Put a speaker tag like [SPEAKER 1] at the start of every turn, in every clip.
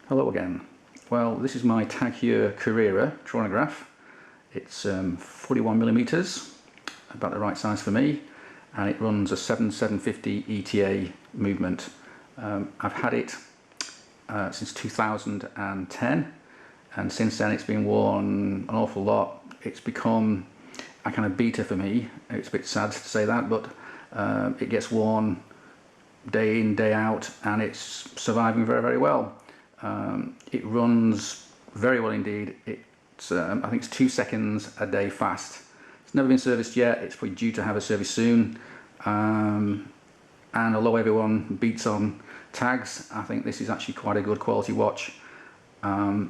[SPEAKER 1] Hello again. Well, this is my Tag Carrera Chronograph. It's 41mm, about the right size for me, and it runs a 7750 ETA movement. I've had it since 2010, and since then it's been worn an awful lot. It's become a kind of beta for me. It's a bit sad to say that, but it gets worn day in, day out, and it's surviving very, very well. It runs very well indeed. It's I think it's 2 seconds a day fast. It's never been serviced yet. It's probably due to have a service soon. And although everyone beats on tags, I think this is actually quite a good quality watch. I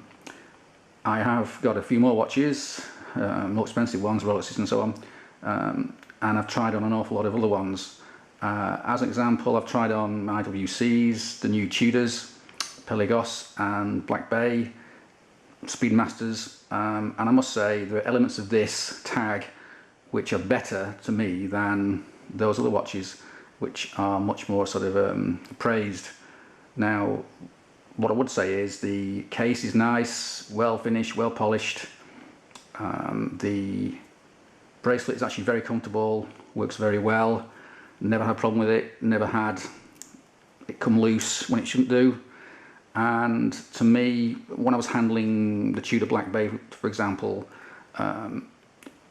[SPEAKER 1] have got a few more watches, more expensive ones, Rolexes and so on, and I've tried on an awful lot of other ones. As an example, I've tried on IWCs, the new Tudors, Pelagos and Black Bay, Speedmasters, and I must say there are elements of this tag which are better to me than those other watches, which are much more sort of praised. Now, what I would say is the case is nice, well finished, well polished. The bracelet is actually very comfortable, works very well. Never had a problem with it, never had it come loose when it shouldn't do. And to me, when I was handling the Tudor Black Bay, for example,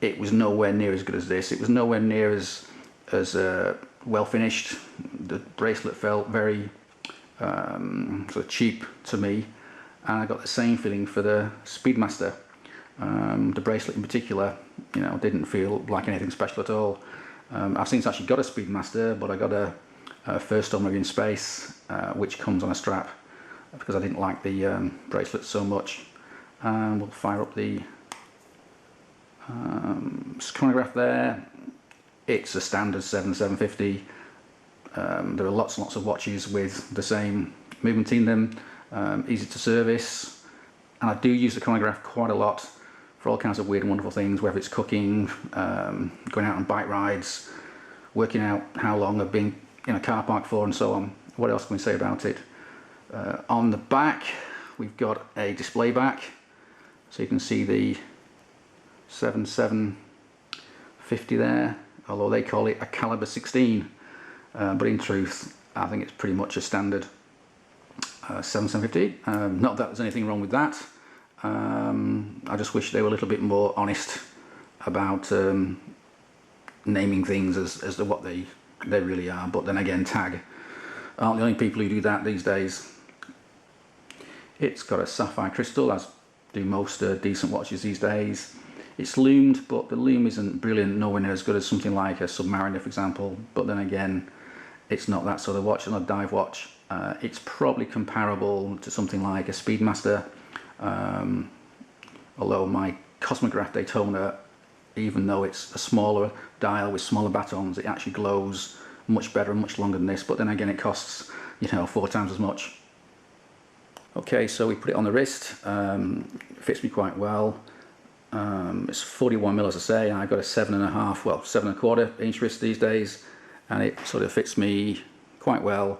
[SPEAKER 1] it was nowhere near as good as this. It was nowhere near as well finished. The bracelet felt very sort of cheap to me, and I got the same feeling for the Speedmaster. The bracelet in particular, you know, didn't feel like anything special at all. I've since actually got a Speedmaster, but I got a First Star in space, which comes on a strap, because I didn't like the bracelet so much. We'll fire up the chronograph there. It's a standard 7750. There are lots and lots of watches with the same movement in them, easy to service, and I do use the chronograph quite a lot for all kinds of weird and wonderful things, whether it's cooking, going out on bike rides, working out how long I've been in a car park for, and so on. What else can we say about it? On the back we've got a display back, so you can see the 7750 there, although they call it a caliber 16, but in truth I think it's pretty much a standard 7750. Not that there's anything wrong with that. I just wish they were a little bit more honest about naming things as to what they really are, but then again, Tag aren't the only people who do that these days. It's got a sapphire crystal, as do most decent watches these days. It's loomed, but the loom isn't brilliant, nowhere near as good as something like a Submariner, for example. But then again, it's not that sort of watch, it's not a dive watch. It's probably comparable to something like a Speedmaster, although my Cosmograph Daytona, even though it's a smaller dial with smaller batons, it actually glows much better and much longer than this. But then again, it costs, you know, 4 times as much. Okay, so we put it on the wrist. Fits me quite well. It's 41mm, as I say, and I've got a 7.5, well, 7.25 inch wrist these days, and it sort of fits me quite well.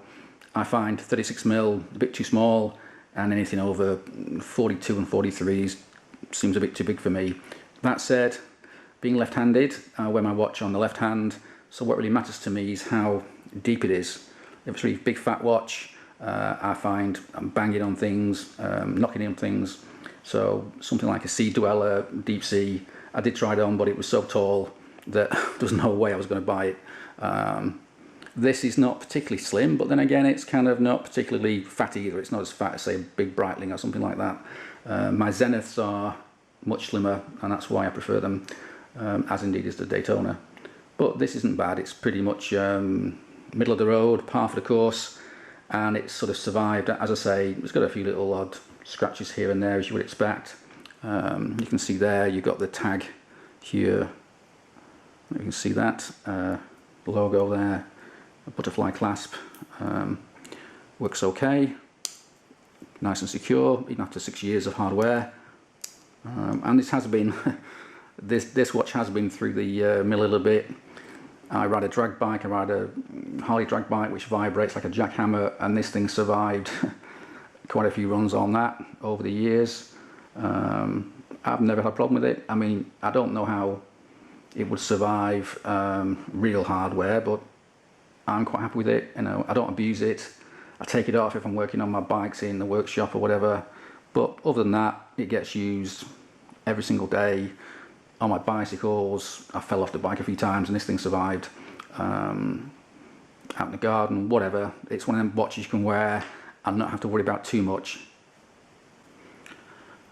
[SPEAKER 1] I find 36mm a bit too small, and anything over 42 and 43s seems a bit too big for me. That said, being left-handed, I wear my watch on the left hand, so what really matters to me is how deep it is. If it's a really big fat watch, I find I'm banging on things, knocking on things. So something like a Sea Dweller, deep sea, I did try it on, but it was so tall that there was no way I was going to buy it. This is not particularly slim, but then again, it's kind of not particularly fat either. It's not as fat as, say, a big Breitling or something like that. My Zeniths are much slimmer, and that's why I prefer them, as indeed is the Daytona. But this isn't bad. It's pretty much middle of the road, par for the course, and it's sort of survived. As I say, it's got a few little odd scratches here and there, as you would expect. You can see there, you've got the Tag here. You can see that logo there, a butterfly clasp. Works okay, nice and secure, even after 6 years of hardware. And this has been, this watch has been through the mill a little bit. I ride a drag bike, I ride a Harley drag bike which vibrates like a jackhammer, and this thing survived quite a few runs on that over the years. I've never had a problem with it. I mean, I don't know how it would survive real hardware, but I'm quite happy with it. You know, I don't abuse it. I take it off if I'm working on my bikes in the workshop or whatever. But other than that, it gets used every single day. On my bicycles, I fell off the bike a few times and this thing survived. Out in the garden, whatever. It's one of them watches you can wear and not have to worry about too much.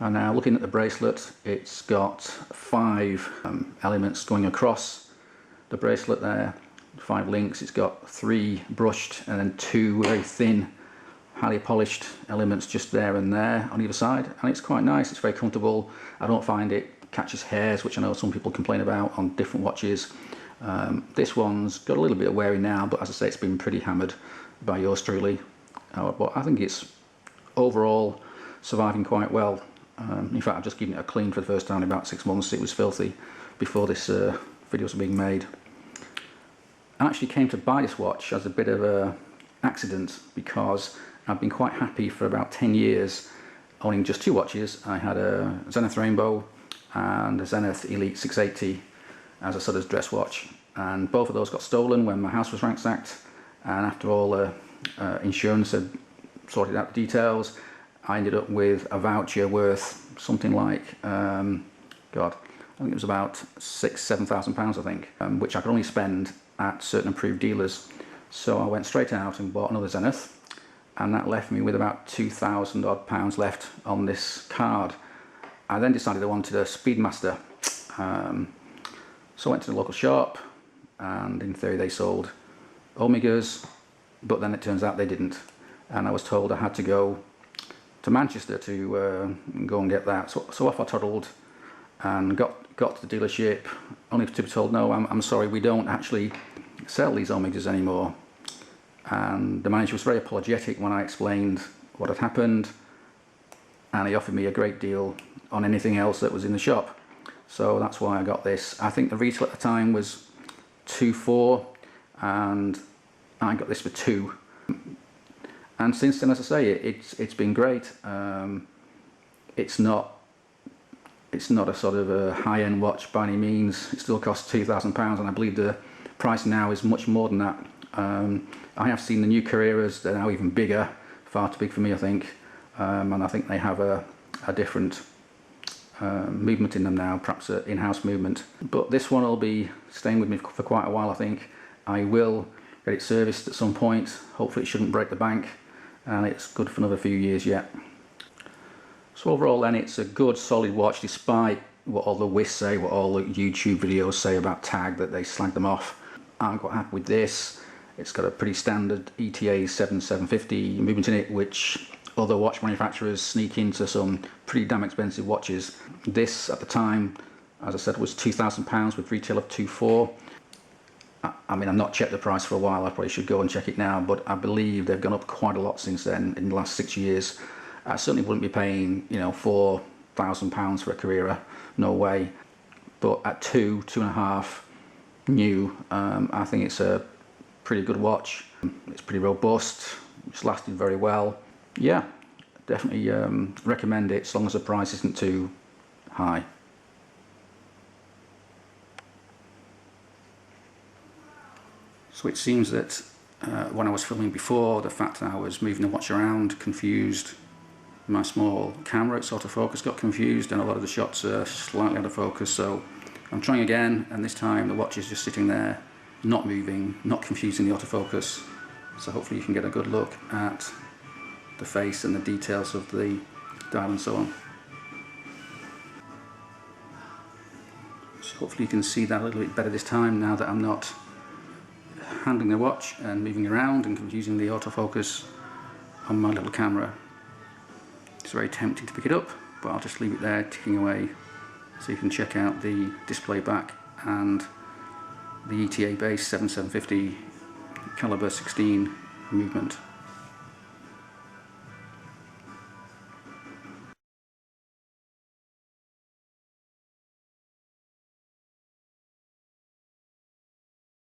[SPEAKER 1] And now looking at the bracelet, it's got 5 elements going across the bracelet there, 5 links. It's got 3 brushed and then 2 very thin, highly polished elements just there and there on either side. And it's quite nice, it's very comfortable. I don't find it catches hairs, which I know some people complain about on different watches. This one's got a little bit of wearing now, but as I say, it's been pretty hammered by yours truly. But I think it's overall surviving quite well. In fact, I've just given it a clean for the first time in about 6 months. It was filthy before this video was being made. I actually came to buy this watch as a bit of an accident because I've been quite happy for about 10 years owning just 2 watches. I had a Zenith Rainbow and a Zenith Elite 680 as a sort of dress watch, and both of those got stolen when my house was ransacked, and after all insurance had sorted out the details, I ended up with a voucher worth something like, God, I think it was about £6,000–7,000 I think, which I could only spend at certain approved dealers. So I went straight out and bought another Zenith, and that left me with about £2,000 odd left on this card. I then decided I wanted a Speedmaster, so I went to the local shop, and in theory they sold Omegas, but then it turns out they didn't, and I was told I had to go to Manchester to go and get that. So off I toddled and got to the dealership, only to be told, no, I'm sorry, we don't actually sell these Omegas anymore. And the manager was very apologetic when I explained what had happened, and he offered me a great deal on anything else that was in the shop. So that's why I got this. I think the retail at the time was 2.4, and I got this for 2. And since then, as I say, it's been great. It's not a sort of a high-end watch by any means. It still costs £2,000, and I believe the price now is much more than that. I have seen the new Carreras. They're now even bigger, far too big for me, I think. And I think they have a different movement in them now, perhaps an in-house movement. But this one will be staying with me for quite a while, I think. I will get it serviced at some point. Hopefully it shouldn't break the bank, and it's good for another few years yet. So overall then, it's a good solid watch, despite what all the WIS say, what all the YouTube videos say about Tag, that they slag them off. I'm quite happy with this. It's got a pretty standard ETA 7750 movement in it, which other watch manufacturers sneak into some pretty damn expensive watches. This at the time, as I said, was £2,000 with retail of 2.4. I mean, I've not checked the price for a while. I probably should go and check it now, but I believe they've gone up quite a lot since then in the last 6 years. I certainly wouldn't be paying, you know, £4,000 for a Carrera, no way. But at 2.5 new, I think it's a pretty good watch. It's pretty robust. It's lasted very well. Yeah, definitely recommend it, as long as the price isn't too high. So it seems that when I was filming before, the fact that I was moving the watch around confused my small camera. Its autofocus got confused, and a lot of the shots are slightly out of focus. So I'm trying again, and this time the watch is just sitting there, not moving, not confusing the autofocus. So hopefully you can get a good look at the face and the details of the dial and so on. So hopefully you can see that a little bit better this time, now that I'm not handling the watch and moving around and confusing the autofocus on my little camera. It's very tempting to pick it up, but I'll just leave it there ticking away so you can check out the display back and the ETA base 7750 caliber 16 movement.